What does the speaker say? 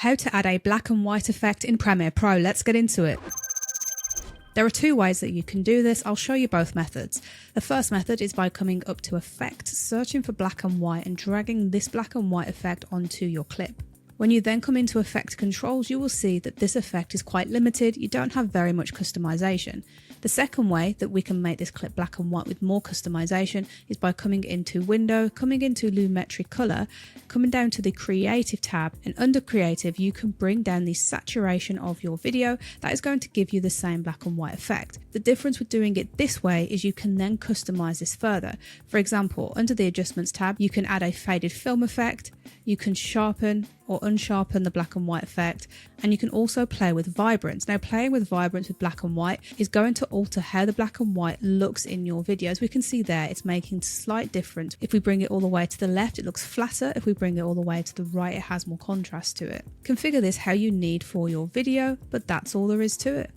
How to add a black and white effect in Premiere Pro. Let's get into it. There are two ways that you can do this. I'll show you both methods. The first method is by coming up to Effect, searching for black and white and dragging this black and white effect onto your clip. When you then come into Effect Controls, you will see that this effect is quite limited. You don't have very much customization. The second way that we can make this clip black and white with more customization is by coming into Window, coming into Lumetri Color, coming down to the Creative tab, and under Creative you can bring down the saturation of your video. That is going to give you the same black and white effect. The difference with doing it this way is you can then customize this further. For example, under the Adjustments tab you can add a faded film effect, you can sharpen or unsharpen the black and white effect, and you can also play with vibrance. Now, playing with vibrance with black and white is going to alter how the black and white looks in your video. As we can see there, it's making slight difference. If we bring it all the way to the left, it looks flatter. If we bring it all the way to the right, it has more contrast to it. Configure this how you need for your video, but that's all there is to it.